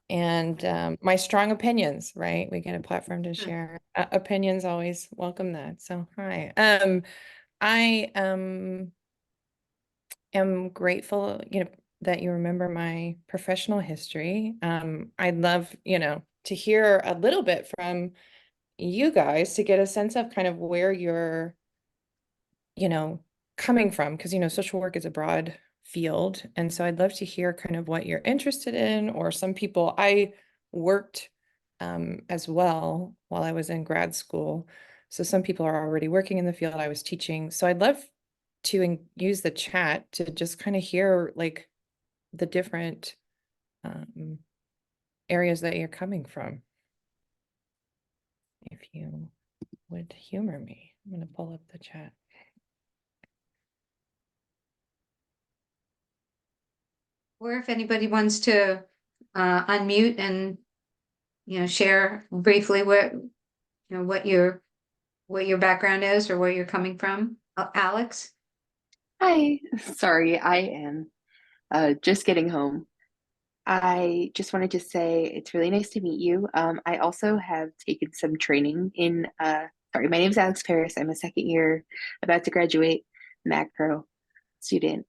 and my strong opinions, right? We get a platform to share opinions, always welcome that. So hi. I am grateful, that you remember my professional history. I'd love, to hear a little bit from you guys to get a sense of kind of where you're, you know, coming from, because, social work is a broad field. And so I'd love to hear kind of what you're interested in, or some people I worked as well while I was in grad school. So some people are already working in the field I was teaching. So I'd love to use the chat to just kind of hear like the different um, areas that you're coming from. If you would humor me, I'm going to pull up the chat. Or if anybody wants to unmute and share briefly what your background is or where you're coming from. Alex? Hi, sorry, I am just getting home. I just wanted to say it's really nice to meet you. I also have taken some training in, sorry, my name is Alex Paris. I'm a second year, about to graduate macro student.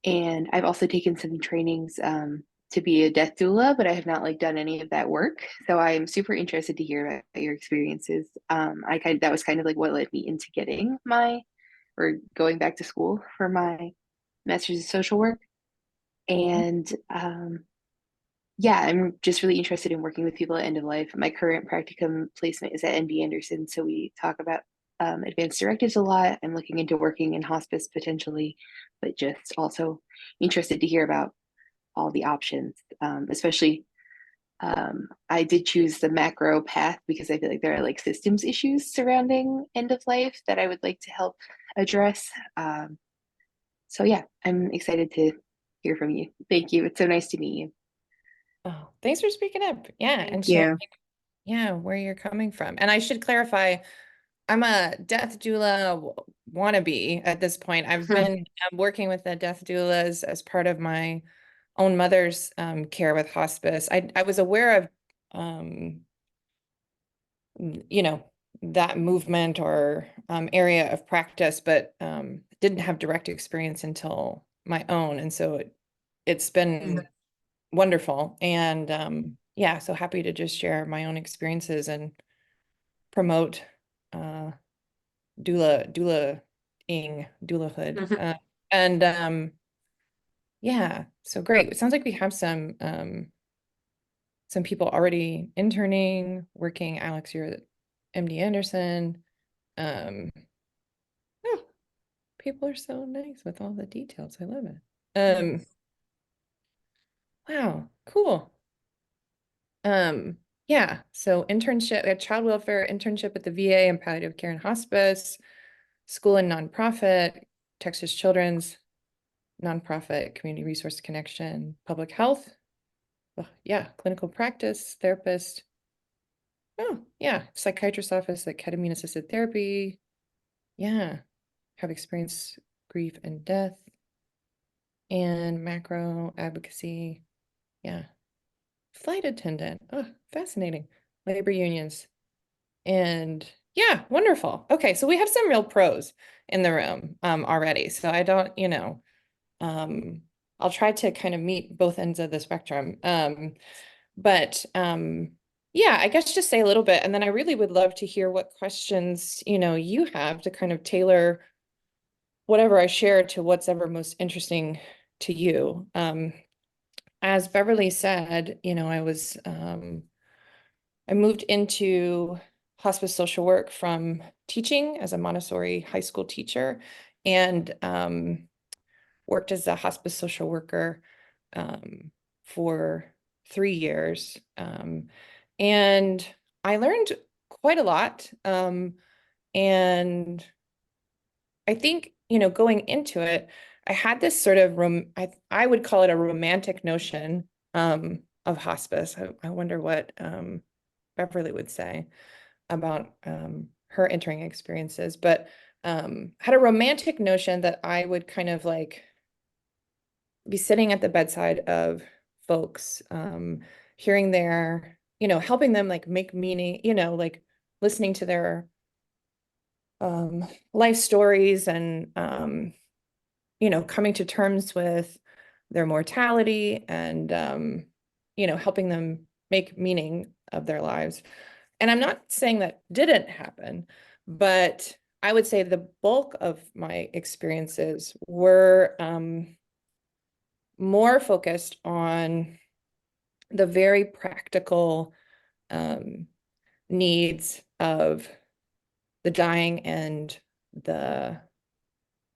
And I've also taken some trainings to be a death doula, but I have not done any of that work. So I'm super interested to hear about your experiences. That was kind of like what led me into getting or going back to school for my master's in social work. And yeah, I'm just really interested in working with people at end of life. My current practicum placement is at NB Anderson, so we talk about advanced directives a lot. I'm looking into working in hospice potentially, but just also interested to hear about all the options, especially I did choose the macro path because I feel like there are systems issues surrounding end of life that I would like to help address. So yeah, I'm excited to hear from you. Thank you. It's so nice to meet you. Oh, thanks for speaking up. Yeah, and Thank you. sharing, where you're coming from. And I should clarify, I'm a death doula wannabe at this point. I've been working with the death doulas as part of my own mother's care with hospice. I was aware of, that movement or area of practice, but didn't have direct experience until my own. And so it's been wonderful. And yeah, so happy to just share my own experiences and promote doulahood. And yeah, so great. It sounds like we have some people already interning, working. Alex, you're at MD Anderson. Oh, people are so nice with all the details. I love it. Wow, cool. Yeah, so internship, a child welfare internship at the VA and palliative care and hospice, school and nonprofit, Texas Children's nonprofit, community resource connection, public health. Oh, yeah, clinical practice, therapist. Oh, yeah, psychiatrist office at ketamine assisted therapy. Yeah, have experienced grief and death and macro advocacy. Yeah, flight attendant. Oh, fascinating. Labor unions. And yeah, wonderful. Okay, so we have some real pros in the room already. So I don't, um, I'll try to kind of meet both ends of the spectrum. But yeah, I guess just say a little bit, and then I really would love to hear what questions, you have to kind of tailor whatever I share to what's ever most interesting to you. As Beverly said, I moved into hospice social work from teaching as a Montessori high school teacher, and worked as a hospice social worker for 3 years. And I learned quite a lot. And I think, going into it, I had this sort of I would call it a romantic notion of hospice. I wonder what Beverly would say about her entering experiences, but had a romantic notion that I would kind of be sitting at the bedside of folks, hearing their, helping them like make meaning, like listening to their life stories and, coming to terms with their mortality and, helping them make meaning of their lives. And I'm not saying that didn't happen, but I would say the bulk of my experiences were more focused on the very practical needs of the dying and the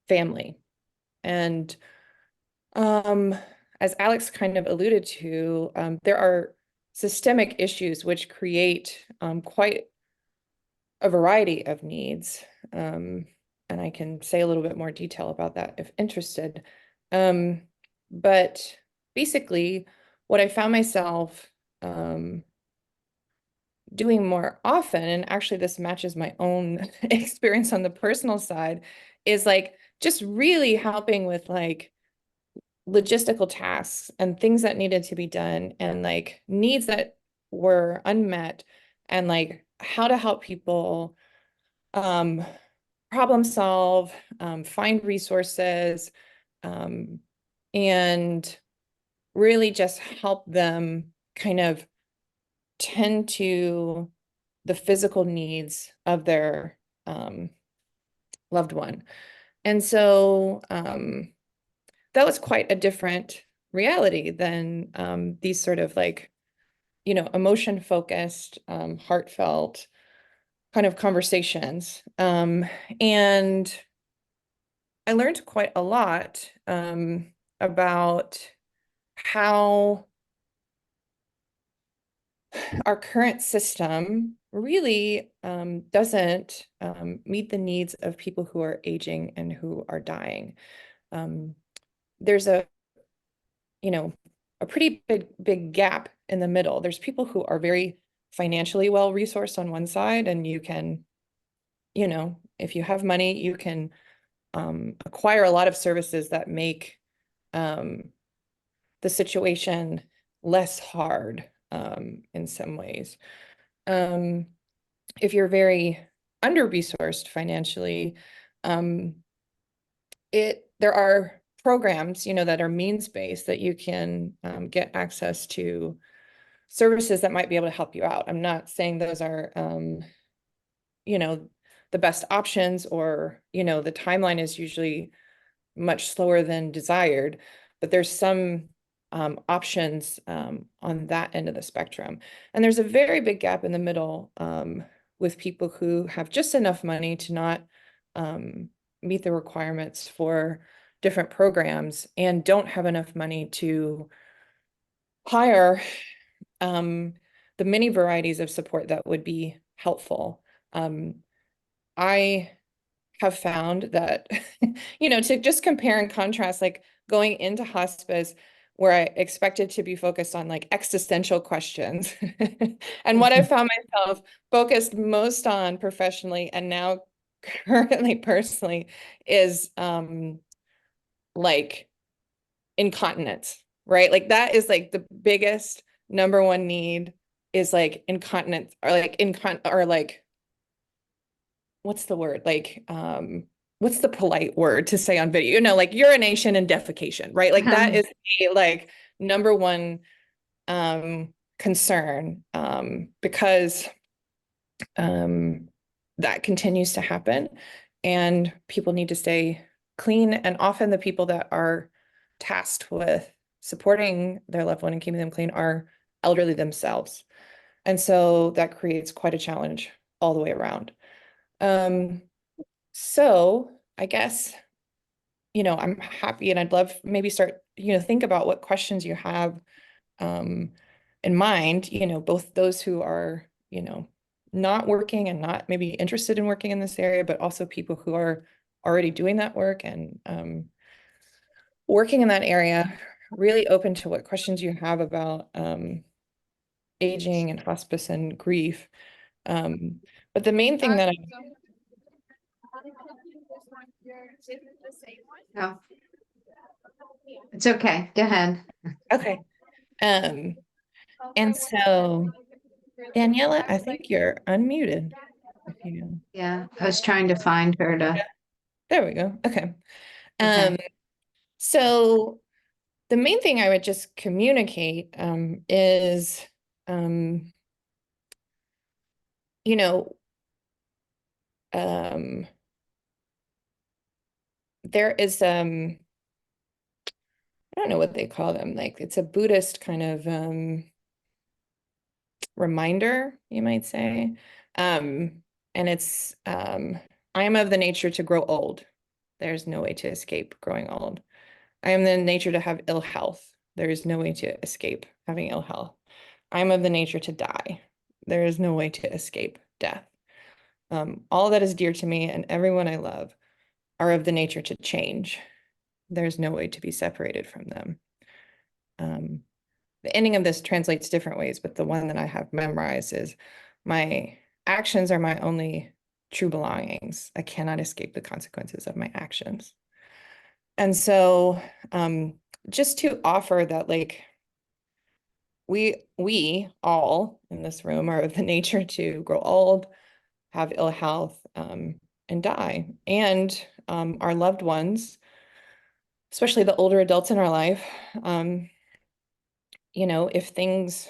family. And as Alex kind of alluded to, there are systemic issues which create quite a variety of needs. And I can say a little bit more detail about that if interested. But basically, what I found myself doing more often, and actually this matches my own experience on the personal side, is like just really helping with like logistical tasks and things that needed to be done and like needs that were unmet and like how to help people problem solve, find resources, and really just help them kind of tend to the physical needs of their loved one. And so that was quite a different reality than these sort of like, emotion focused, heartfelt kind of conversations. And I learned quite a lot about how our current system really doesn't meet the needs of people who are aging and who are dying. There's a pretty big gap in the middle. There's people who are very financially well resourced on one side, and you can, if you have money, you can acquire a lot of services that make the situation less hard in some ways. If you're very under-resourced financially, there are programs, that are means-based that you can get access to services that might be able to help you out. I'm not saying those are, the best options or, the timeline is usually much slower than desired, but there's some options on that end of the spectrum. And there's a very big gap in the middle with people who have just enough money to not meet the requirements for different programs and don't have enough money to hire the many varieties of support that would be helpful. I have found that, to just compare and contrast, like going into hospice where I expected to be focused on like existential questions and what I found myself focused most on professionally and now currently personally is like incontinence, right? Like that is like the biggest number one need is like incontinence or like what's the word? Like, what's the polite word to say on video? Like urination and defecation, right? Like that is a like number one concern because that continues to happen and people need to stay clean. And often the people that are tasked with supporting their loved one and keeping them clean are elderly themselves. And so that creates quite a challenge all the way around. So I guess, I'm happy and I'd love maybe start, think about what questions you have in mind, both those who are, not working and not maybe interested in working in this area, but also people who are already doing that work and working in that area, really open to what questions you have about aging and hospice and grief. But the main thing that No. It's okay. Go ahead. Okay. Um, and so Daniela, I think you're unmuted. If you, Yeah, I was trying to find her to. there we go. Okay. Okay. So the main thing I would just communicate is, you know, um, there is I don't know what they call them. Like it's a Buddhist kind of reminder, you might say. And it's I am of the nature to grow old. There's no way to escape growing old. I am the nature to have ill health. There is no way to escape having ill health. I am of the nature to die. There is no way to escape death. All that is dear to me and everyone I love are of the nature to change. There's no way to be separated from them. The ending of this translates different ways, but the one that I have memorized is my actions are my only true belongings. I cannot escape the consequences of my actions. And so just to offer that, like, we all in this room are of the nature to grow old, have ill health, and die. And our loved ones, especially the older adults in our life, if things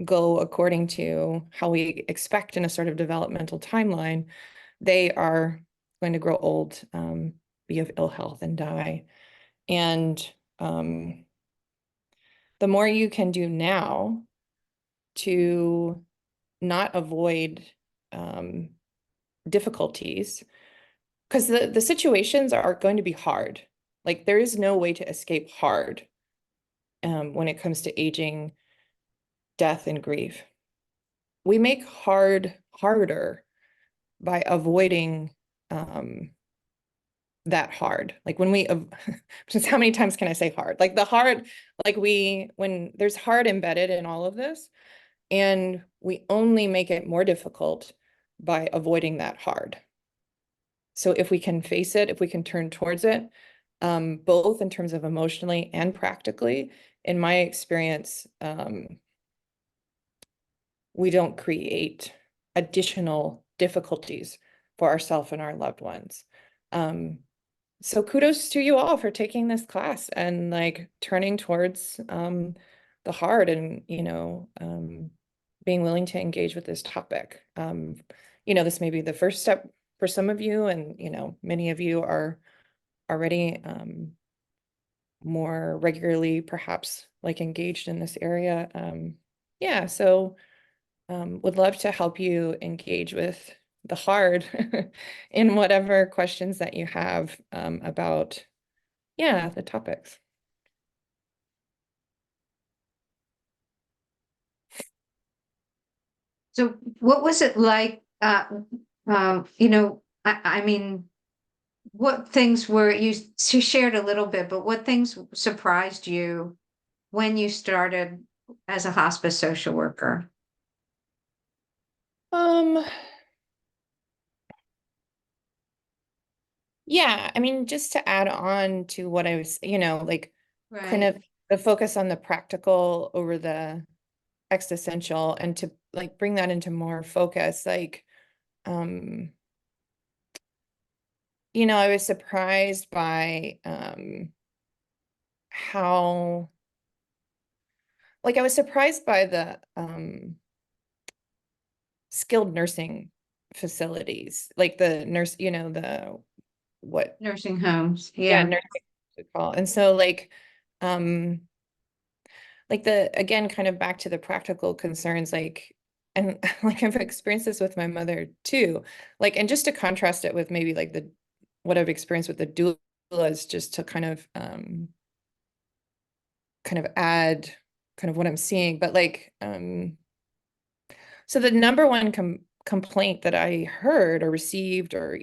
go according to how we expect in a sort of developmental timeline, they are going to grow old, be of ill health, and die. And the more you can do now to not avoid difficulties, because the situations are going to be hard. Like there is no way to escape hard when it comes to aging, death, and grief. We make hard harder by avoiding that hard. Like when we just how many times can I say hard? Like the hard, like when there's hard embedded in all of this, and we only make it more difficult by avoiding that hard. So if we can face it, if we can turn towards it, both in terms of emotionally and practically, in my experience, we don't create additional difficulties for ourselves and our loved ones. So kudos to you all for taking this class and like turning towards the hard and, being willing to engage with this topic. This may be the first step for some of you, and, many of you are already more regularly perhaps like engaged in this area. Yeah, so would love to help you engage with the hard in whatever questions that you have about, yeah, the topics. So what was it like, I mean, what things were she shared a little bit, but what things surprised you when you started as a hospice social worker? Um, yeah, I mean, just to add on to what I was, like kind Right. of the focus on the practical over the existential, and to like bring that into more focus, like, I was surprised by how, like, I was surprised by the skilled nursing facilities, like the nurse, the what, Nursing homes. yeah, Yeah. nursing call. And so um, like the, again, kind of back to the practical concerns, like, and like I've experienced this with my mother too, like, and just to contrast it with maybe like what I've experienced with the doulas, just to kind of add kind of what I'm seeing, but like, so the number one complaint that I heard or received, or,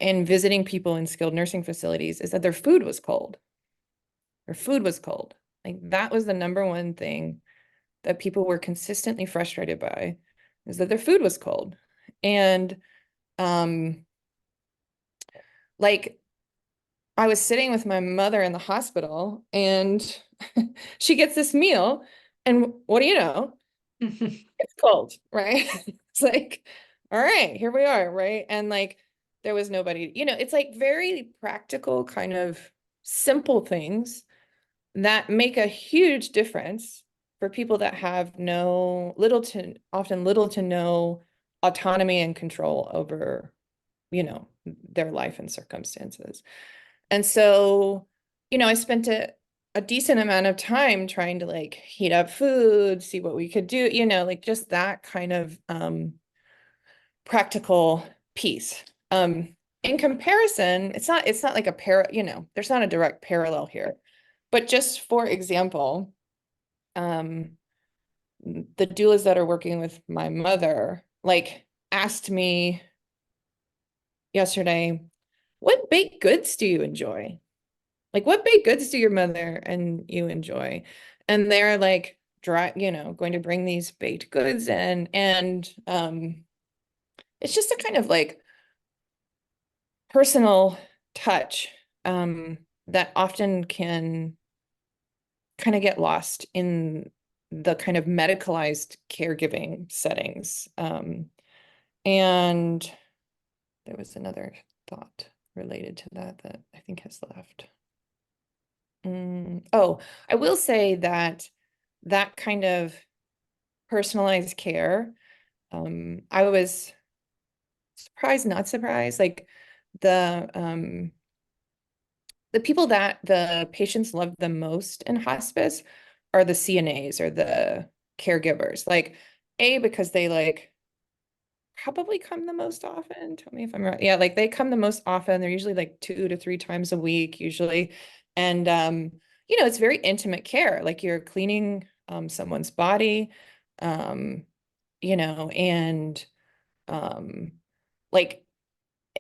in visiting people in skilled nursing facilities, is that their food was cold. Their food was cold. Like that was the number one thing that people were consistently frustrated by, is that their food was cold. And like I was sitting with my mother in the hospital and she gets this meal and what do you know? It's cold, right? It's like, all right, here we are, right? And like there was nobody, it's like very practical kind of simple things that make a huge difference for people that have often little to no autonomy and control over, their life and circumstances. And so, I spent a decent amount of time trying to like heat up food, see what we could do, like just that kind of practical piece. In comparison, it's not like there's not a direct parallel here. But just for example, the doulas that are working with my mother, like asked me yesterday, what baked goods do you enjoy? Like, what baked goods do your mother and you enjoy? And they're like, going to bring these baked goods in. And it's just a kind of like personal touch that often can kind of get lost in the kind of medicalized caregiving settings. And there was another thought related to that I think has left. Oh, I will say that kind of personalized care, I was surprised, not surprised, like the people that the patients love the most in hospice are the CNAs or the caregivers. Like, because they like probably come the most often. Tell me if I'm right. Yeah, like they come the most often. They're usually like 2 to 3 times a week, usually. And it's very intimate care. Like you're cleaning someone's body, um, and um like,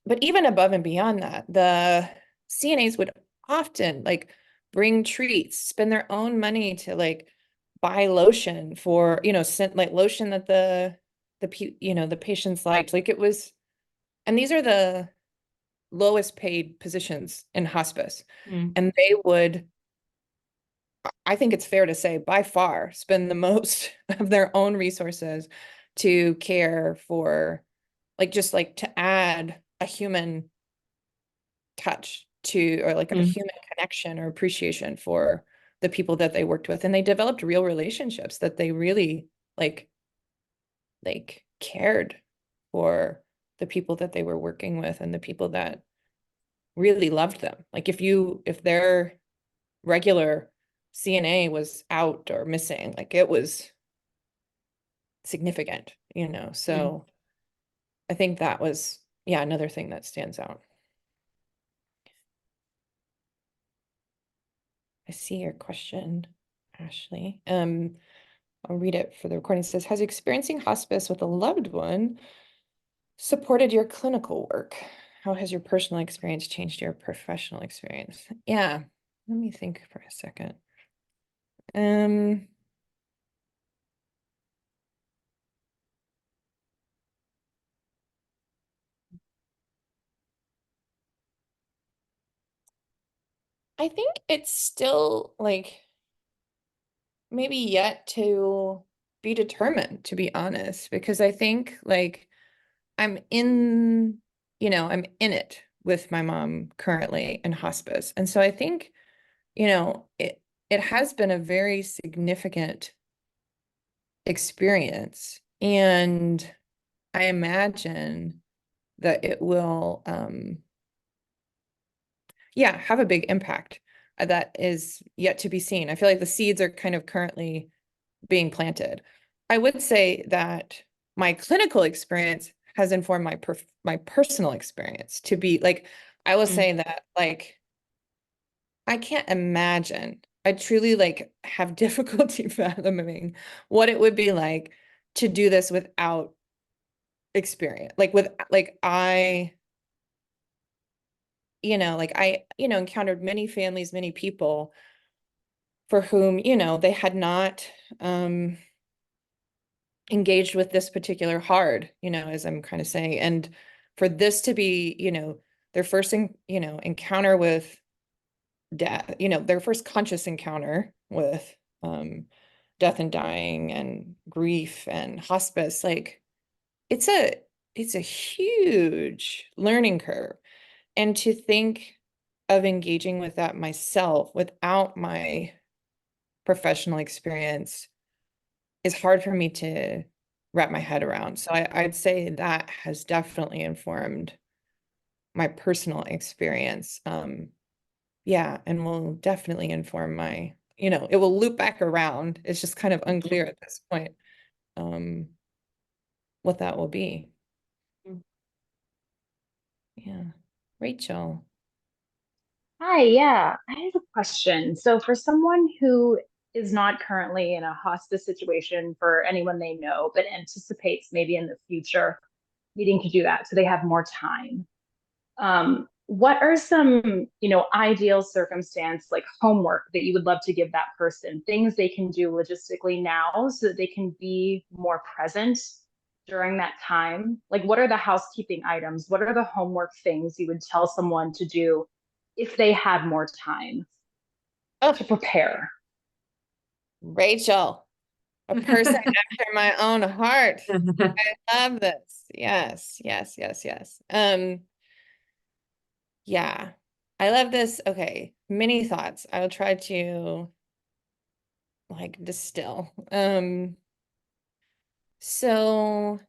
but even above and beyond that, the CNAs would often like bring treats, spend their own money to like buy lotion for, sent like lotion that the patients liked. Like it was, and these are the lowest paid positions in hospice. And they would, I think it's fair to say, by far spend the most of their own resources to care for, like, just like to add a human touch to, or like a human connection or appreciation for the people that they worked with. And they developed real relationships that they really like cared for the people that they were working with and the people that really loved them. Like if their regular CNA was out or missing, like it was significant, so I think that was, yeah, another thing that stands out. I see your question, Ashley. I'll read it for the recording. It says, has experiencing hospice with a loved one supported your clinical work? How has your personal experience changed your professional experience? Yeah, let me think for a second. I think it's still like maybe yet to be determined, to be honest, because I think like I'm in, I'm in it with my mom currently in hospice. And so I think, it has been a very significant experience. And I imagine that it will, yeah, have a big impact that is yet to be seen. I feel like the seeds are kind of currently being planted. I would say that my clinical experience has informed my personal experience to be like, I will say that like, I can't imagine. I truly like have difficulty fathoming what it would be like to do this without experience. I encountered many families, many people for whom, they had not engaged with this particular hard, as I'm kind of saying. And for this to be, their first, encounter with death, you know, their first conscious encounter with death and dying and grief and hospice, like it's a huge learning curve. And to think of engaging with that myself without my professional experience is hard for me to wrap my head around. So I'd say that has definitely informed my personal experience. Yeah, and will definitely inform my, you know, it will loop back around. It's just kind of unclear at this point, um, what that will be. Yeah. Rachel. Hi, yeah, I have a question. So, for someone who is not currently in a hospice situation for anyone they know, but anticipates maybe in the future needing to do that so they have more time, what are some, ideal circumstance like homework that you would love to give that person, things they can do logistically now so that they can be more present during that time? Like, what are the housekeeping items? What are the homework things you would tell someone to do if they had more time Oh, to prepare? Rachel, a person after my own heart. I love this. Yes, yes, yes, yes. Yeah, I love this. Okay, many thoughts. I'll try to like distill. So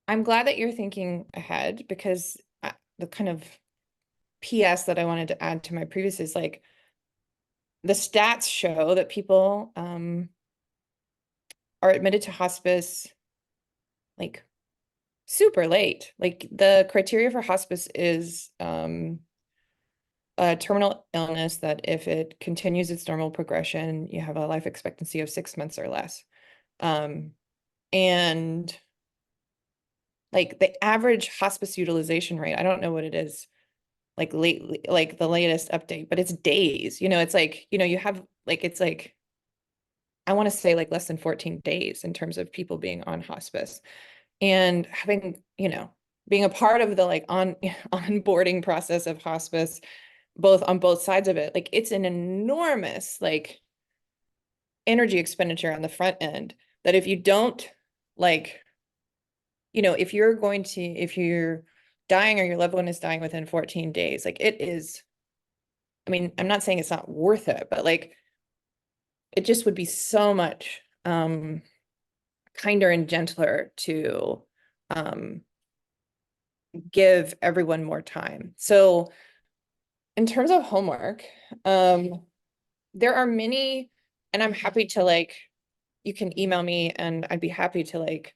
I'm glad that you're thinking ahead because the kind of PS that I wanted to add to my previous is like the stats show that people are admitted to hospice like super late. Like the criteria for hospice is a terminal illness that if it continues its normal progression, you have a life expectancy of 6 months or less. And like the average hospice utilization rate, I don't know what it is like lately, like the latest update, but it's days, you know, it's like, you know, you have like, it's like, I want to say like less than 14 days in terms of people being on hospice and having, you know, being a part of the like onboarding process of hospice, both on both sides of it. Like it's an enormous like energy expenditure on the front end that if you don't like, you know, if you're dying or your loved one is dying within 14 days, like it is, I mean, I'm not saying it's not worth it, but like it just would be so much kinder and gentler to give everyone more time. So in terms of homework, there are many, and I'm happy to like, you can email me and I'd be happy to like,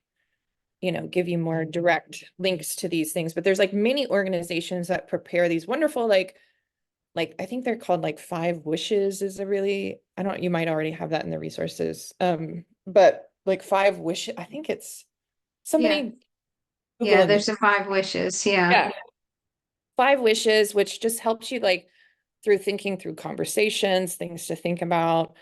you know, give you more direct links to these things. But there's like many organizations that prepare these wonderful, like I think they're called like 5 Wishes is a really, I don't, you might already have that in the resources. But like 5 Wishes, I think it's somebody Google Yeah, and there's the 5 wishes. Yeah. yeah, 5 Wishes, which just helps you like through thinking through conversations, things to think about.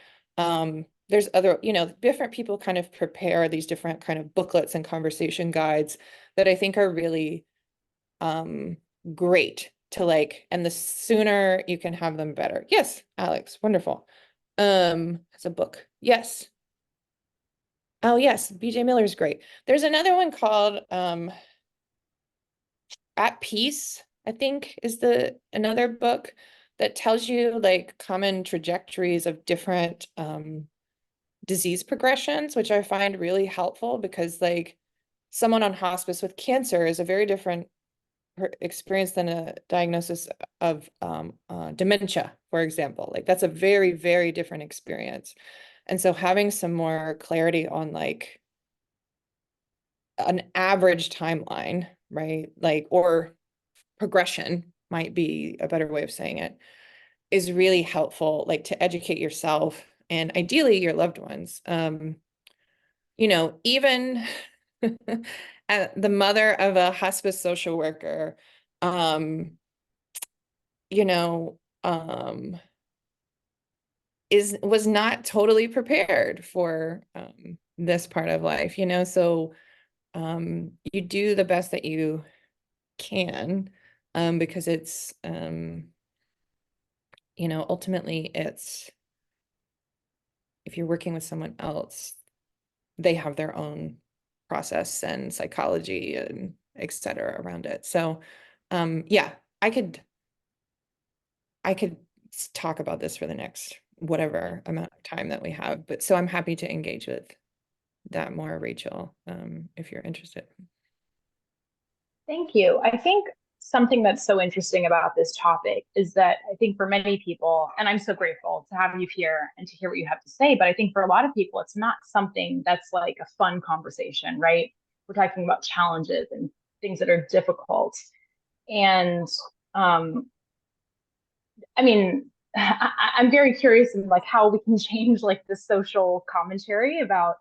There's other, you know, different people kind of prepare these different kind of booklets and conversation guides that I think are really great to like, and the sooner you can have them better. Yes, Alex, wonderful. It's a book. Yes. Oh yes, BJ Miller is great. There's another one called At Peace, I think is the another book that tells you like common trajectories of different disease progressions, which I find really helpful because like someone on hospice with cancer is a very different experience than a diagnosis of dementia, for example. Like that's a very, very different experience. And so having some more clarity on like an average timeline, right? Like, or progression might be a better way of saying it, is really helpful, like to educate yourself and ideally your loved ones. You know, even the mother of a hospice social worker, you know, was not totally prepared for this part of life, you know, so you do the best that you can because it's you know, ultimately it's, if you're working with someone else, they have their own process and psychology and et cetera around it. So, yeah, I could talk about this for the next whatever amount of time that we have, but so I'm happy to engage with that more, Rachel, if you're interested. Thank you. I think something that's so interesting about this topic is that I think for many people, and I'm so grateful to have you here and to hear what you have to say, but I think for a lot of people, it's not something that's like a fun conversation, right? We're talking about challenges and things that are difficult. And um, I mean, I'm very curious in like how we can change like the social commentary about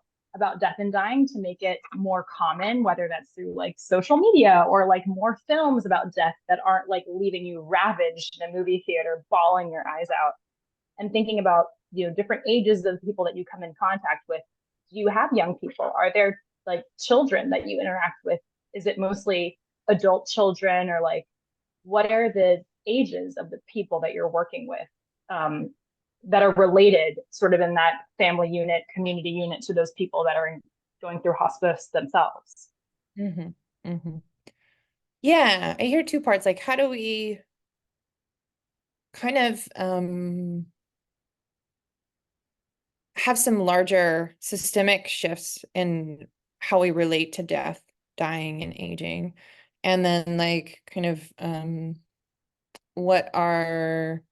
death and dying to make it more common, whether that's through like social media or like more films about death that aren't like leaving you ravaged in a movie theater, bawling your eyes out, and thinking about, you know, different ages of people that you come in contact with. Do you have young people? Are there like children that you interact with? Is it mostly adult children, or like what are the ages of the people that you're working with, that are related sort of in that family unit, community unit to those people that are going through hospice themselves? Mm-hmm. Mm-hmm. Yeah, I hear two parts. Like, how do we kind of have some larger systemic shifts in how we relate to death, dying, and aging? And then like kind of what are,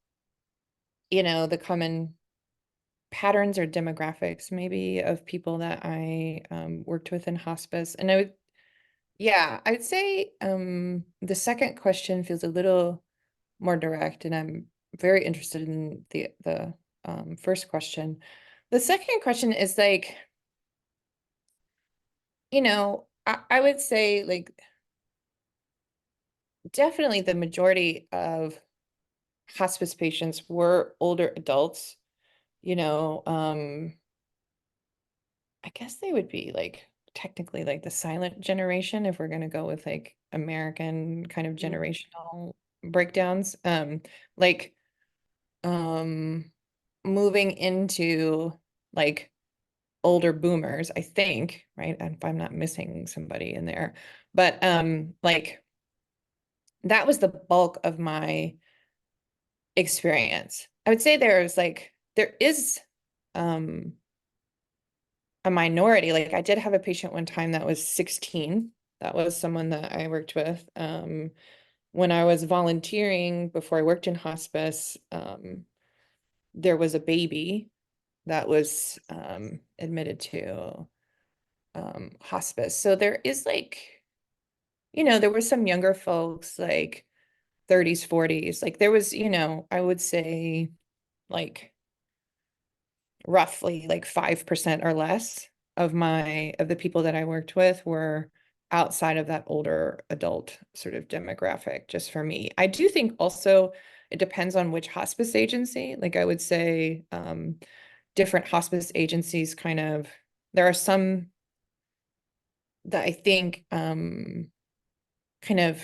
you know, the common patterns or demographics maybe of people that I worked with in hospice. And I would, yeah, I'd say the second question feels a little more direct, and I'm very interested in the first question. The second question is like, you know, I would say like definitely the majority of hospice patients were older adults, you know, I guess they would be like technically like the silent generation if we're going to go with like American kind of generational breakdowns. Like um moving into like older boomers, I think, right? If I'm not missing somebody in there. But like that was the bulk of my experience. I would say there is um a minority. Like I did have a patient one time that was 16. That was someone that I worked with. When I was volunteering before I worked in hospice, there was a baby that was admitted to hospice. So there is like, you know, there were some younger folks like 30s, 40s. Like there was, you know, I would say like roughly like 5% or less of the people that I worked with were outside of that older adult sort of demographic, just for me. I do think also it depends on which hospice agency. Like I would say different hospice agencies kind of, there are some that I think kind of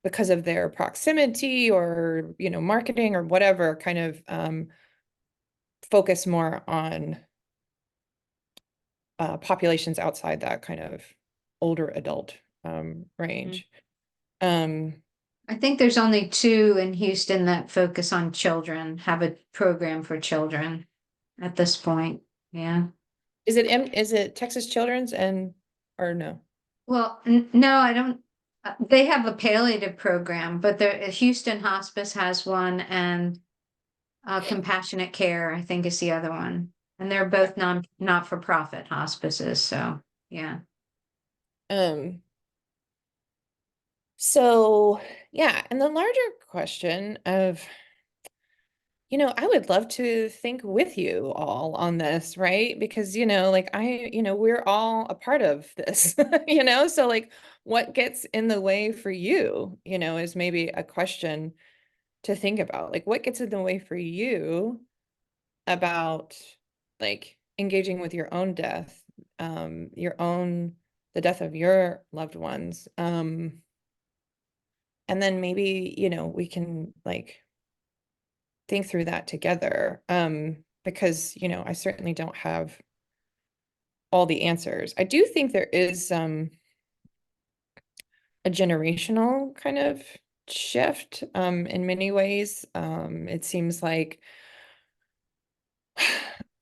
because of their proximity or, you know, marketing or whatever, kind of focus more on populations outside that kind of older adult range. I think there's only two in Houston that focus on children, have a program for children at this point. Yeah. Is it Texas Children's and or no? Well, no, I don't. They have a palliative program, but the Houston Hospice has one, and Compassionate Care, I think, is the other one, and they're both not for profit hospices. So yeah. Um, so yeah, and the larger question of, you know, I would love to think with you all on this, right? Because, you know, like you know, we're all a part of this, you know, so like what gets in the way for you, you know, is maybe a question to think about. Like what gets in the way for you about like engaging with your own death, the death of your loved ones. And then maybe, you know, we can like think through that together. Because, you know, I certainly don't have all the answers. I do think there is a generational kind of shift in many ways. It seems like,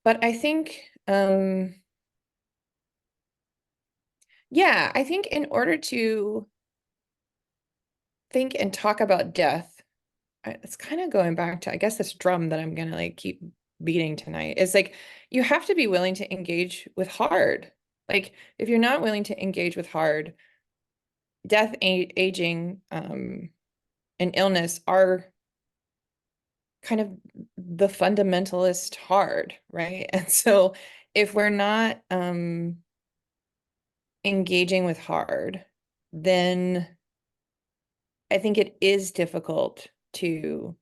but I think yeah, I think in order to think and talk about death, it's kind of going back to, I guess, this drum that I'm gonna like keep beating tonight. It's like you have to be willing to engage with hard. Like if you're not willing to engage with hard, death, aging, and illness are kind of the fundamentalist hard, right? And so if we're not engaging with hard, then I think it is difficult to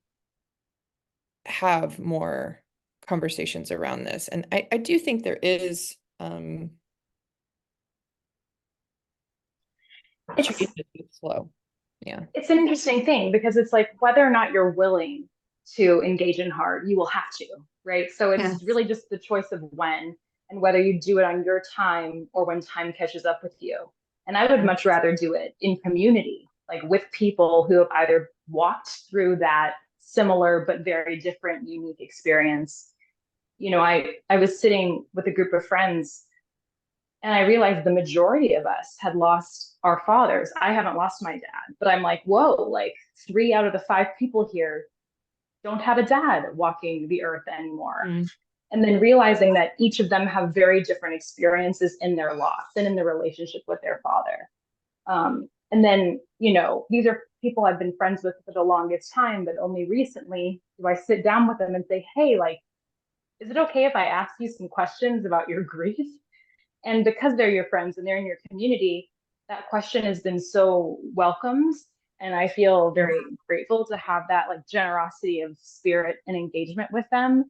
have more conversations around this. And I do think there is It's slow. Yeah. it's an interesting thing because it's like whether or not you're willing to engage in hard, you will have to, right? So Yeah. it's really just the choice of when and whether you do it on your time or when time catches up with you. And I would much rather do it in community, like with people who have either walked through that similar but very different, unique experience. You know, I was sitting with a group of friends and I realized the majority of us had lost our fathers. I haven't lost my dad, but I'm like, whoa, like 3 out of the 5 people here don't have a dad walking the earth anymore. Mm. And then realizing that each of them have very different experiences in their loss and in their relationship with their father. And then, you know, these are people I've been friends with for the longest time, but only recently do I sit down with them and say, hey, like, is it okay if I ask you some questions about your grief? And because they're your friends and they're in your community, that question has been so welcomed. And I feel very grateful to have that like generosity of spirit and engagement with them.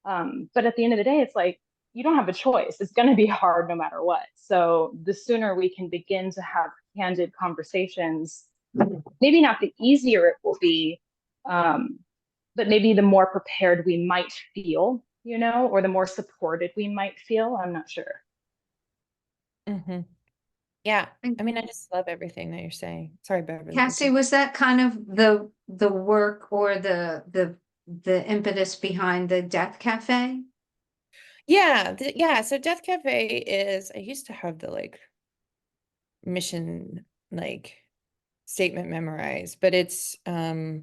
But at the end of the day, it's like, you don't have a choice. It's going to be hard no matter what. So the sooner we can begin to have candid conversations, maybe not the easier it will be, but maybe the more prepared we might feel, you know, or the more supported we might feel. I'm not sure. Mm-hmm. Yeah. I mean, I just love everything that you're saying. Sorry, Beverly. Cassie, was that kind of the work or the impetus behind the Death Cafe? Yeah. Yeah. So Death Cafe is, I used to have the like mission, like statement memorized, but it's to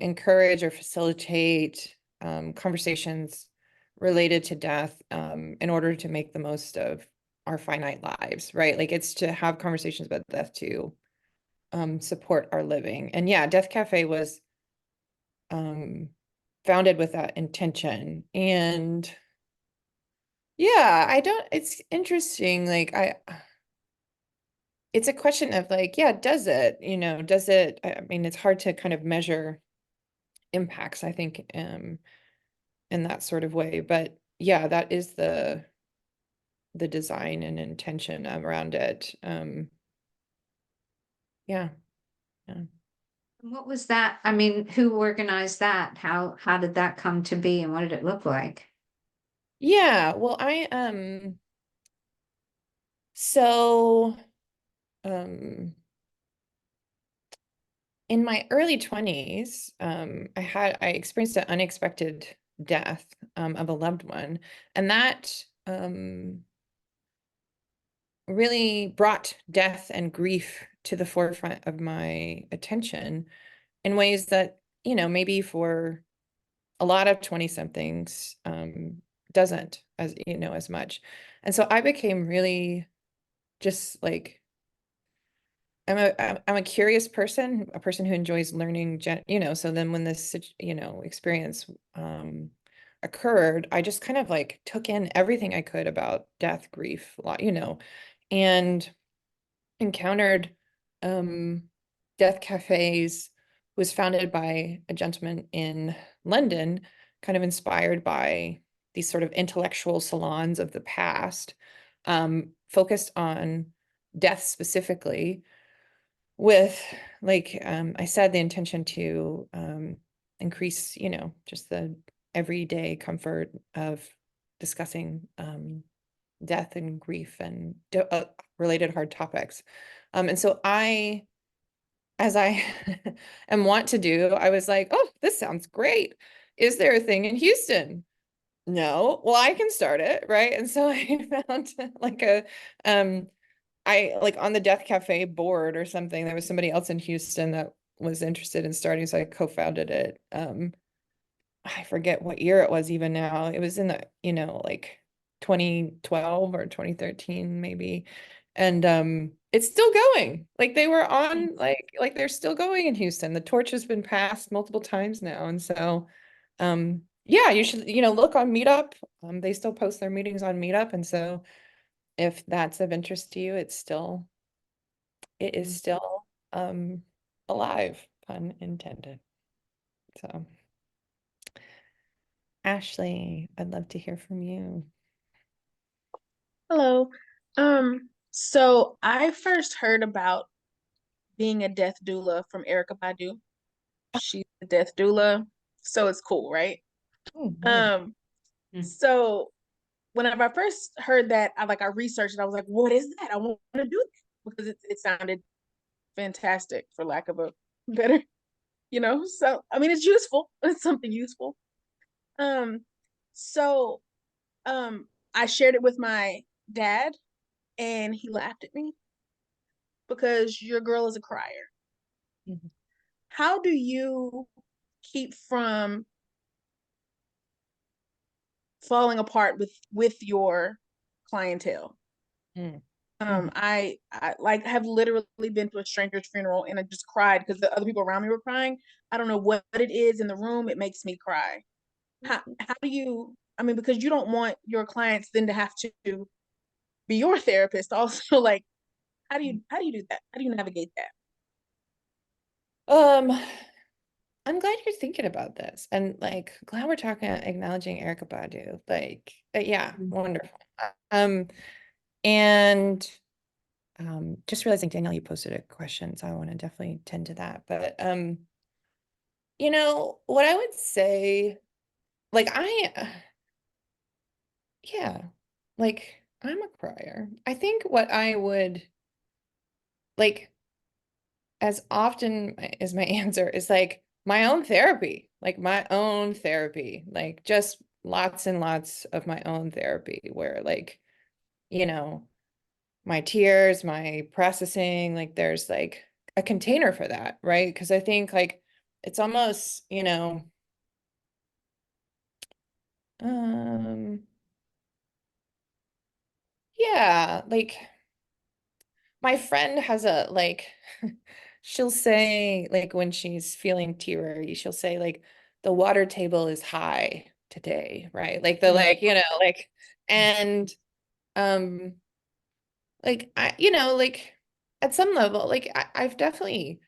encourage or facilitate conversations related to death in order to make the most of our finite lives, right? Like it's to have conversations about death to support our living. And yeah, Death Cafe was founded with that intention. And yeah, it's interesting. Like it's a question of like, yeah, does it, I mean, it's hard to kind of measure impacts, I think, in that sort of way. But yeah, that is the design and intention around it. Yeah. Yeah. What was that? I mean, who organized that? How did that come to be and what did it look like? Yeah, well, so um in my early 20s, I experienced an unexpected death of a loved one, and that really brought death and grief to the forefront of my attention in ways that, maybe for a lot of 20 somethings doesn't as much. And so I became really just like I'm a curious person, a person who enjoys learning, so then when this experience occurred, I just kind of like took in everything I could about death, grief, and encountered Death Cafes, was founded by a gentleman in London, kind of inspired by these sort of intellectual salons of the past, focused on death specifically, with, like I said, the intention to increase, just the everyday comfort of discussing death and grief and related hard topics. And so as I am wont to do, I was like, oh, this sounds great. Is there a thing in Houston? No. Well, I can start it, right? And so I found like I like on the Death Cafe board or something, there was somebody else in Houston that was interested in starting, so I co-founded it. I forget what year it was even now. It was in the, like 2012 or 2013 maybe. And it's still going. Like they were on like they're still going in Houston. The torch has been passed multiple times now. And so yeah, you should, look on Meetup. They still post their meetings on Meetup. And so if that's of interest to you, it is still alive, pun intended. So Ashley, I'd love to hear from you. Hello. So I first heard about being a death doula from Erica Badu. She's a death doula, so it's cool, right? Mhm. So whenever I first heard that, I researched it. I was like, what is that? I want to do that because it sounded fantastic, for lack of a better, So I mean, it's useful. It's something useful. Um, so I shared it with my dad, and he laughed at me because your girl is a crier. Mhm. How do you keep from falling apart with your clientele? Mhm. I like have literally been to a stranger's funeral and I just cried because the other people around me were crying. I don't know what it is in the room, it makes me cry. How do you, I mean, because you don't want your clients then to have to be your therapist also. Like, how do you do that? How do you navigate that? Um, I'm glad you're thinking about this, and like glad we're talking acknowledging Erica Badu. Like, yeah, wonderful. Um, and just realizing, Danielle, you posted a question, so I want to definitely tend to that. But what I would say, like yeah, like I'm a crier. I think what I would like as often as my answer is like my own therapy, like just lots and lots of my own therapy where like, my tears, my processing, like there's like a container for that, right? Because I think like it's almost, um, yeah, like my friend has a like she'll say like when she's feeling teary, she'll say like the water table is high today, right? Like the like, like and um like like at some level, like I've definitely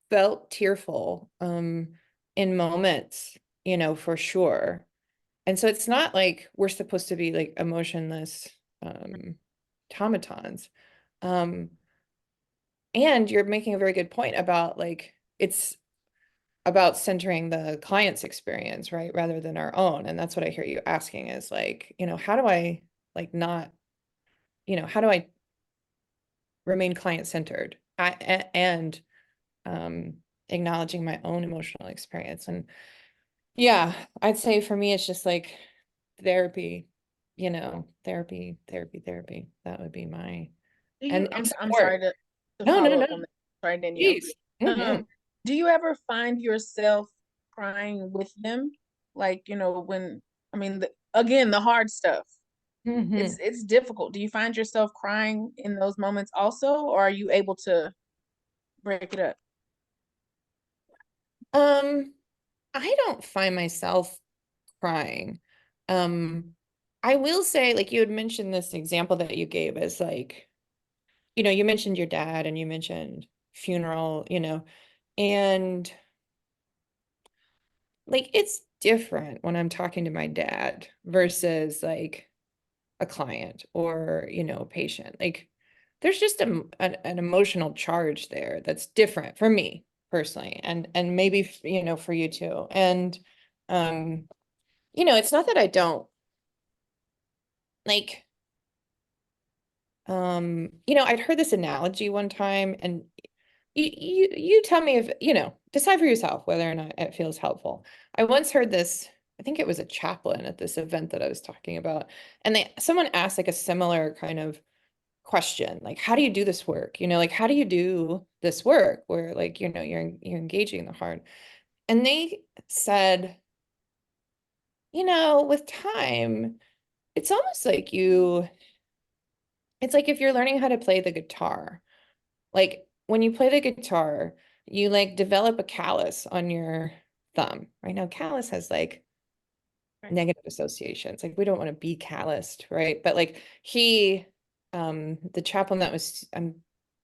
felt tearful in moments, for sure. And so it's not like we're supposed to be like emotionless automatons. Um And you're making a very good point about like it's about centering the client's experience, right? Rather than our own. And that's what I hear you asking is like, how do I like not, how do I remain client centered and acknowledging my own emotional experience? And yeah, I'd say for me, it's just like therapy, therapy. That would be my, Do you, and I'm sorry support. to No, no, follow no, up on that. Sorry, Danielle. please. Mhm. Do you ever find yourself crying with them? Like, when, I mean, again, the hard stuff. Mhm. It's difficult. Do you find yourself crying in those moments also, or are you able to break it up? Um, I don't find myself crying. Um, I will say, like you had mentioned this example that you gave as like, you mentioned your dad and you mentioned funeral, and like it's different when I'm talking to my dad versus like a client or, a patient. Like there's just an emotional charge there that's different for me personally, and maybe, for you too. And, it's not that I don't like, I'd heard this analogy one time, and you tell me if, decide for yourself whether or not it feels helpful. I once heard this, I think it was a chaplain at this event that I was talking about, and someone asked like a similar kind of question, like, how do you do this work? Like, how do you do this work where, like, you're engaging the heart? And they said, with time, it's almost like it's like if you're learning how to play the guitar. Like when you play the guitar, you like develop a callus on your thumb. Right now, callus has like negative associations. Like we don't want to be calloused, right? But like the chaplain that was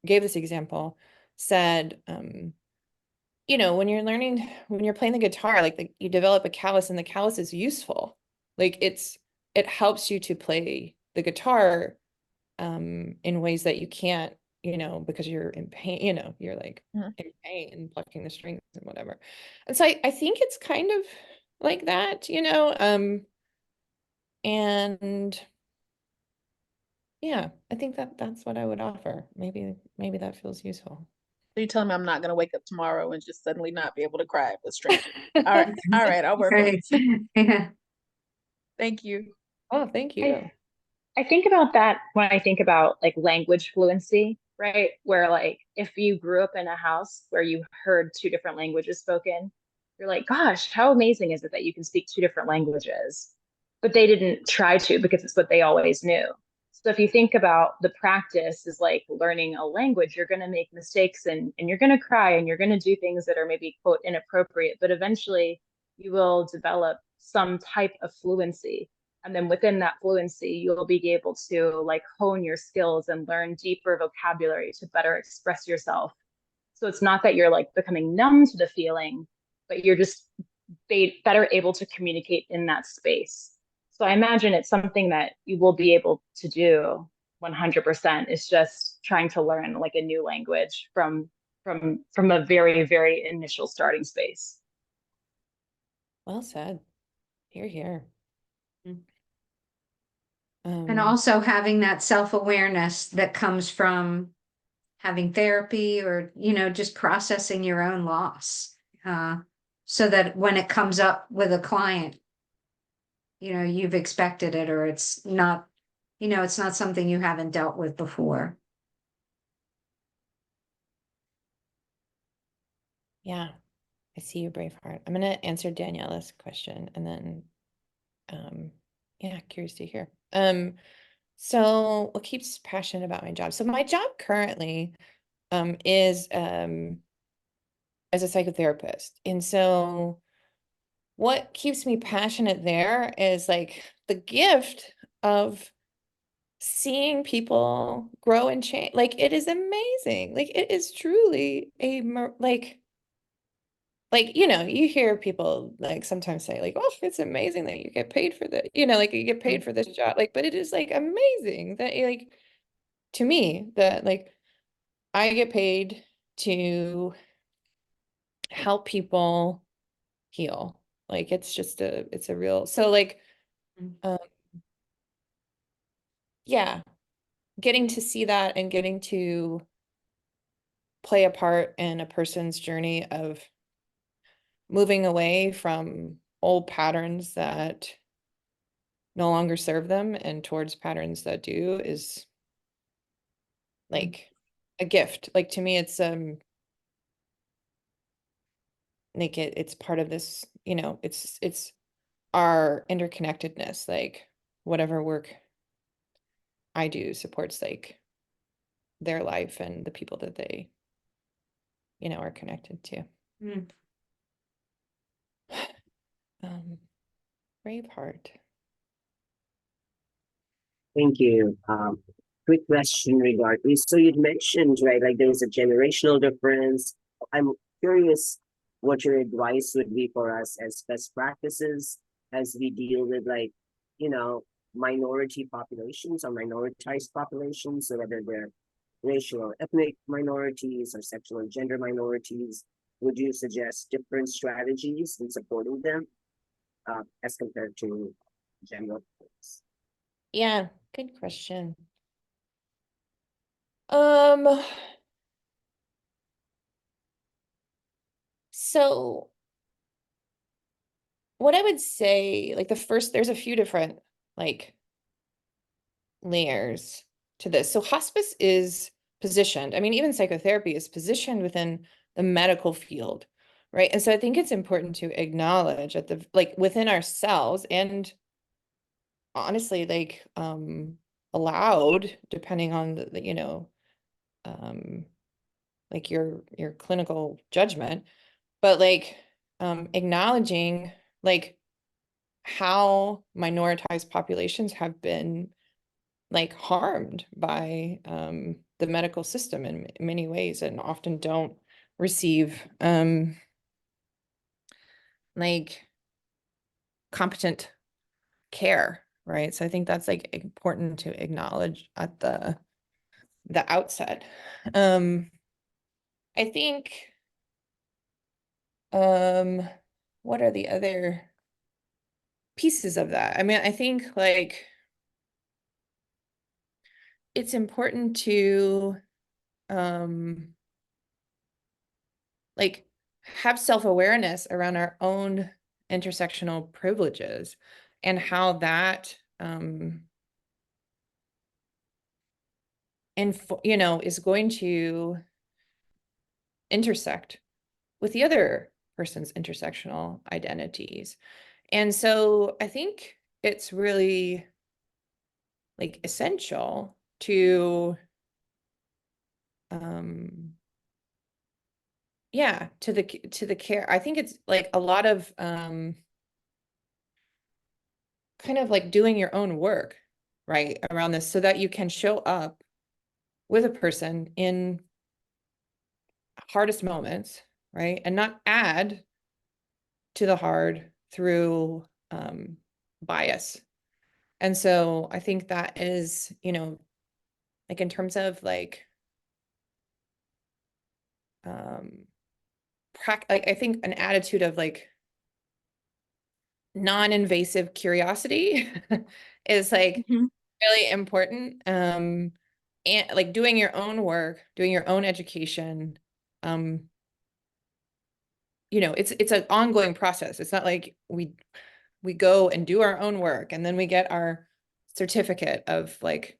gave this example, said, when you're playing the guitar, like you develop a callus, and the callus is useful. Like it helps you to play the guitar in ways that you can't, because you're in pain, you're like in pain and plucking the strings and whatever. And so I think it's kind of like that, and yeah, I think that's what I would offer. Maybe that feels useful. So you telling me I'm not gonna wake up tomorrow and just suddenly not be able to cry with strangers? All right, I'll work on Great. it. Yeah. Thank you. Oh, thank you. I think about that when I think about like language fluency, right? Where like if you grew up in a house where you heard two different languages spoken, you're like, gosh, how amazing is it that you can speak two different languages? But they didn't try to because it's what they always knew. So if you think about the practice is like learning a language, you're going to make mistakes and you're going to cry and you're going to do things that are maybe quote inappropriate, but eventually you will develop some type of fluency. And then within that fluency, you'll be able to like hone your skills and learn deeper vocabulary to better express yourself. So it's not that you're like becoming numb to the feeling, but you're just better able to communicate in that space. So I imagine it's something that you will be able to do 100%. It's just trying to learn like a new language from a very, very initial starting space. Well said. Hear, hear. And also having that self-awareness that comes from having therapy or, just processing your own loss. So that when it comes up with a client, you've expected it, or it's not, it's not something you haven't dealt with before. Yeah, I see you, Braveheart. I'm gonna answer Daniela's question, and then yeah, curious to hear. So what keeps passionate about my job? So my job currently is as a psychotherapist. And so what keeps me passionate there is like the gift of seeing people grow and change. Like it is amazing. Like it is truly you hear people like sometimes say like, oh, it's amazing that you get paid for that, like you get paid for this job. Like, but it is like amazing that like to me that like I get paid to help people heal. Like it's a real, so like um yeah, getting to see that and getting to play a part in a person's journey of moving away from old patterns that no longer serve them and towards patterns that do is like a gift. Like to me, it's like it's part of this, it's our interconnectedness. Like whatever work I do supports like their life and the people that they, are connected to. Mm. Braveheart. Thank you. Quick question regarding, so you'd mentioned, right, like there's a generational difference. I'm curious what your advice would be for us as best practices as we deal with like, minority populations or minoritized populations, so whether they're racial or ethnic minorities or sexual and gender minorities. would you suggest different strategies in supporting them as compared to general folks? Yeah, good question. Um, so what I would say, like there's a few different like layers to this. So hospice is positioned, I mean, even psychotherapy is positioned within the medical field, right? And so I think it's important to acknowledge at the like within ourselves and honestly like allowed, depending on the you know, like your clinical judgment, but like acknowledging like how minoritized populations have been like harmed by the medical system in many ways and often don't receive like competent care, right? So I think that's like important to acknowledge at the outset. I think what are the other pieces of that? I mean, I think like it's important to like have self-awareness around our own intersectional privileges and how that you know is going to intersect with the other person's intersectional identities. And so I think it's really like essential to yeah, to the care. I think it's like a lot of kind of like doing your own work, right, around this so that you can show up with a person in hardest moments, right? And not add to the hard through bias. And so I think that is, you know, like in terms of like like I think an attitude of like non-invasive curiosity is like really important. And like doing your own work, doing your own education, you know, it's an ongoing process. It's not like we go and do our own work and then we get our certificate of like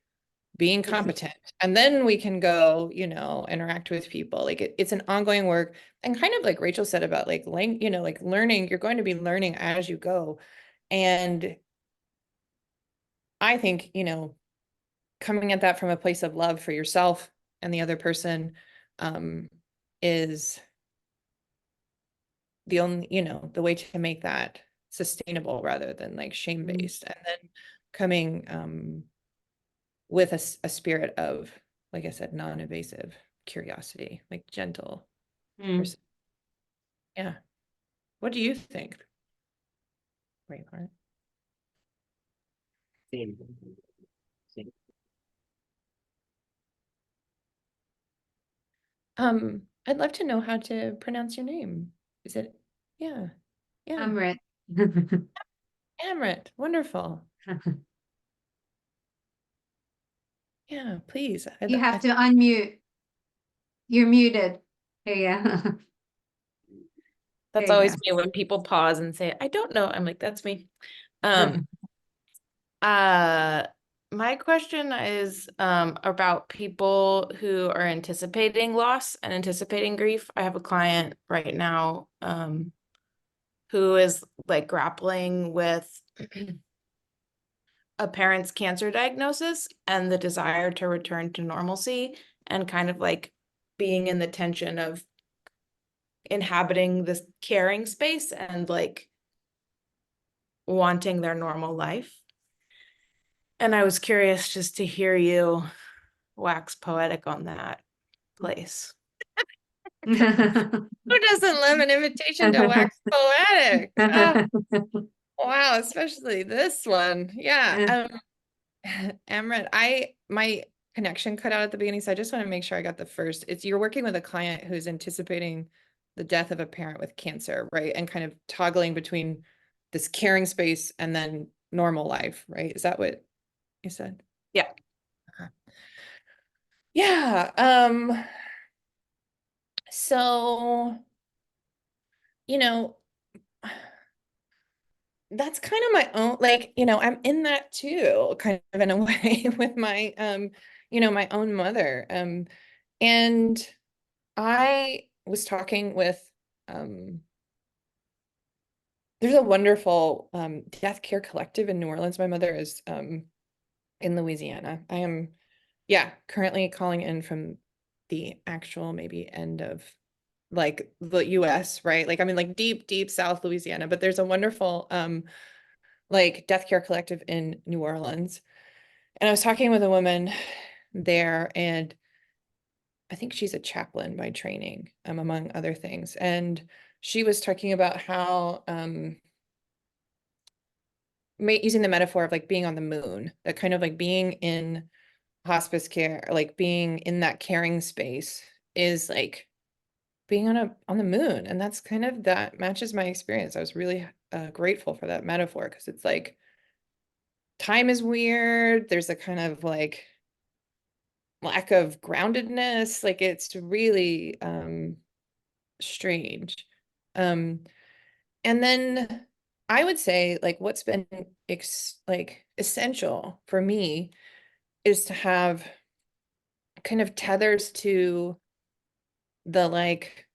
being competent and then we can go, you know, interact with people. Like it's an ongoing work. And kind of like Rachel said about like you know, like learning, you're going to be learning as you go. And I think, you know, coming at that from a place of love for yourself and the other person is the only, you know, the way to make that sustainable rather than like shame-based. And then coming with a spirit of, like I said, non-invasive curiosity, like gentle person. Yeah. What do you think? Great part. Same. Same. I'd love to know how to pronounce your name. Is it? Yeah. Yeah. Amrit. Amrit. Wonderful. Yeah, please. You have to unmute. You're muted. There you go. That's There you always go. me when people pause and say, I don't know. I'm like, that's me. Uh, my question is about people who are anticipating loss and anticipating grief. I have a client right now who is like grappling with a parent's cancer diagnosis and the desire to return to normalcy and kind of like being in the tension of inhabiting this caring space and like wanting their normal life. And I was curious just to hear you wax poetic on that place. Who doesn't love an invitation to wax poetic? Oh, wow, especially this one. Yeah. Amrit, my connection cut out at the beginning, so I just want to make sure I got the first. It's you're working with a client who's anticipating the death of a parent with cancer, right? And kind of toggling between this caring space and then normal life, right? Is that what you said? Yeah. Okay. Yeah. So, you know, that's kind of my own, like, I'm in that too, kind of in a way with my, my own mother. And I was talking with, there's a wonderful death care collective in New Orleans. My mother is in Louisiana. I am, yeah, currently calling in from the actual maybe end of like the US, right? Like, I mean, like deep, deep South Louisiana, but there's a wonderful like death care collective in New Orleans. And I was talking with a woman there, and I think she's a chaplain by training, among other things. And she was talking about how using the metaphor of like being on the moon, that kind of like being in hospice care, like being in that caring space is like being on the moon. And that's kind of, that matches my experience. I was really grateful for that metaphor, because it's like time is weird. There's a kind of like lack of groundedness. Like it's really strange. And then I would say like what's been like essential for me is to have kind of tethers to the like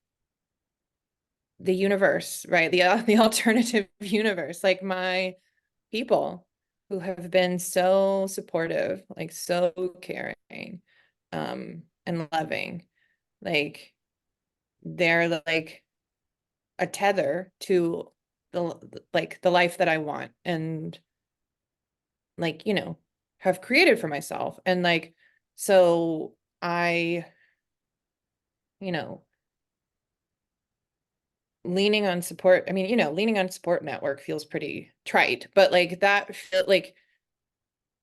the universe, right? The alternative universe, like my people who have been so supportive, like so caring, and loving. Like they're like a tether to like the life that I want and like, have created for myself. And like, so I, you know, leaning on support, I mean, leaning on support network feels pretty trite, but like that, like,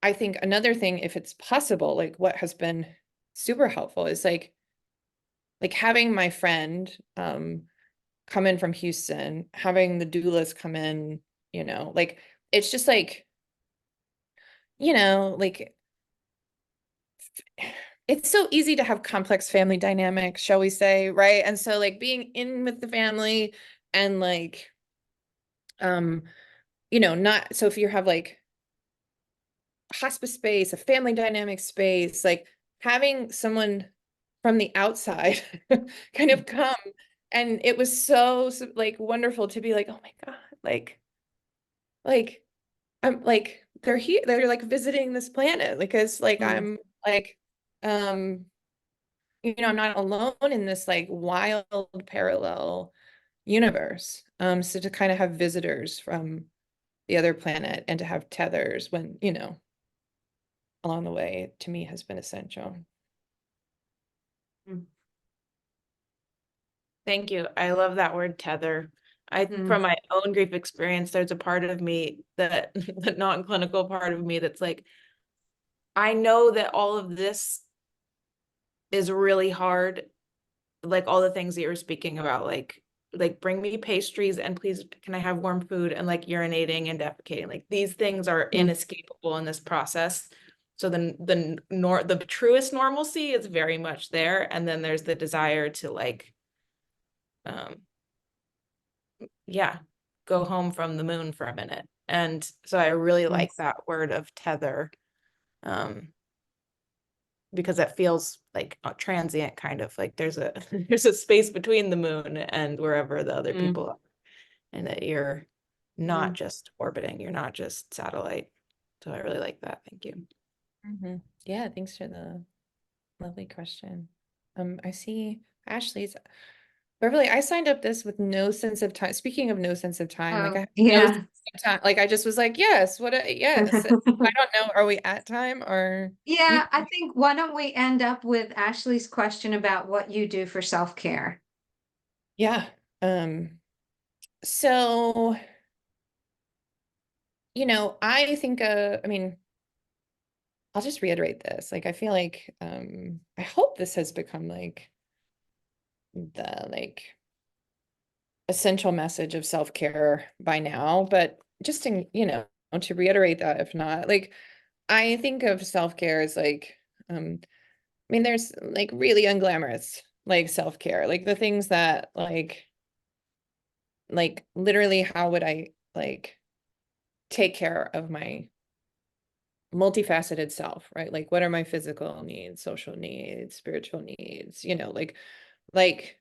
I think another thing, if it's possible, like what has been super helpful is like having my friend come in from Houston, having the doulas come in, like it's just like, like it's so easy to have complex family dynamics, shall we say, right? And so like being in with the family and like, not, so if you have like hospice space, a family dynamic space, like having someone from the outside kind of come, and it was so like wonderful to be like, oh my God, like I'm like they're here, they're like visiting this planet because like I'm like I'm not alone in this like wild parallel universe. So to kind of have visitors from the other planet and to have tethers when, along the way, to me has been essential. Thank you. I love that word tether. From my own grief experience, there's a part of me that the non-clinical part of me that's like, I know that all of this is really hard. Like all the things that you were speaking about, like bring me pastries and please can I have warm food, and like urinating and defecating. Like these things are inescapable in this process. So the truest normalcy is very much there. And then there's the desire to like, yeah, go home from the moon for a minute. And so I really like that word of tether, because it feels like a transient, kind of like there's a there's a space between the moon and wherever the other people are, and that you're not just orbiting, you're not just satellite. So I really like that. Thank you. Yeah, thanks for the lovely question. I see Ashley's. Beverly, I signed up this with no sense of time. Speaking of no sense of time, like I have no sense of time. Like I just was like, yes, yes. I don't know. Are we at time or? Yeah, I think why don't we end up with Ashley's question about what you do for self-care? Yeah. So, I think, I mean, I'll just reiterate this. Like, I feel like, I hope this has become like the, like, essential message of self-care by now, but just in, to reiterate that, if not, like, I think of self-care as like, I mean, there's like really unglamorous, like self-care, like the things that like literally, how would I like take care of my multifaceted self, right? Like, what are my physical needs, social needs, spiritual needs, like,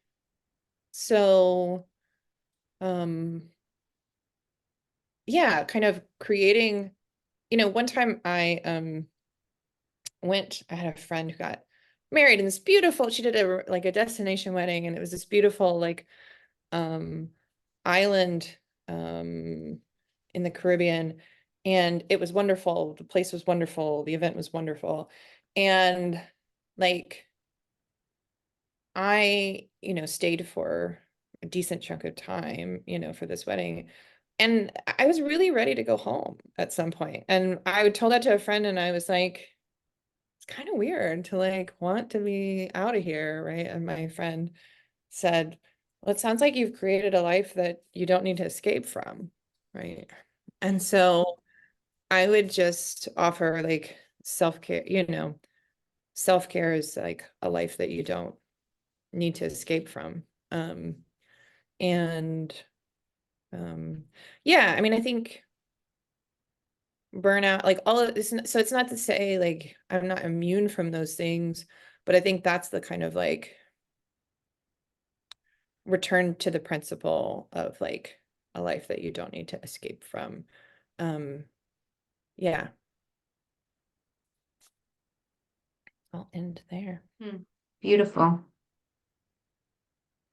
so, yeah, kind of creating, one time I had a friend who got married in this beautiful, she did a destination wedding, and it was this beautiful like island in the Caribbean, and it was wonderful. The place was wonderful. The event was wonderful. And like I, stayed for a decent chunk of time, for this wedding. And I was really ready to go home at some point. And I told that to a friend, and I was like, it's kind of weird to like want to be out of here, right? And my friend said, well, it sounds like you've created a life that you don't need to escape from, right? And so I would just offer like self-care, self-care is like a life that you don't need to escape from. And yeah, I mean, I think burnout, like all of this, so it's not to say like I'm not immune from those things, but I think that's the kind of like return to the principle of like a life that you don't need to escape from. Yeah. I'll end there. Beautiful.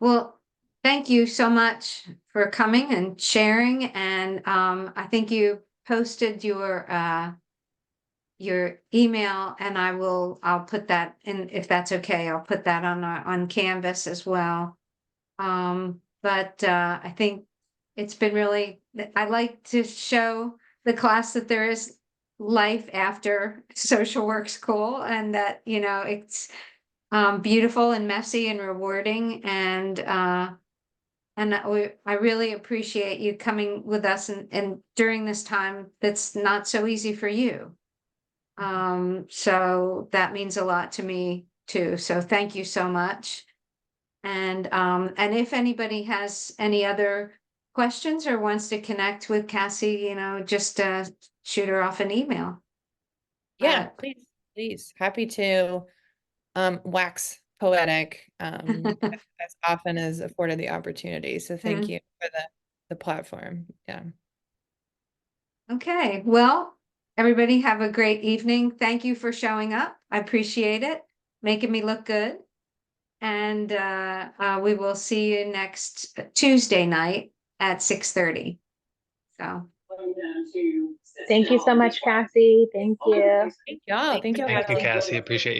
Well, thank you so much for coming and sharing. And I think you posted your email, and I'll put that in, if that's okay. I'll put that on Canvas as well. But I think it's been really, I like to show the class that there is life after social work school, and that, it's beautiful and messy and rewarding. And I really appreciate you coming with us and during this time that's not so easy for you. So that means a lot to me too. So thank you so much. And if anybody has any other questions or wants to connect with Cassie, just shoot her off an email. Yeah, please. Happy to wax poetic as often as afforded the opportunity. So thank you for the platform. Yeah. Okay, well, everybody have a great evening. Thank you for showing up. I appreciate it, making me look good. And we will see you next Tuesday night at 6:30. So Thank you so much, Cassie. Thank you. Thank y'all. Thank y'all. Thank you, Cassie. Appreciate you.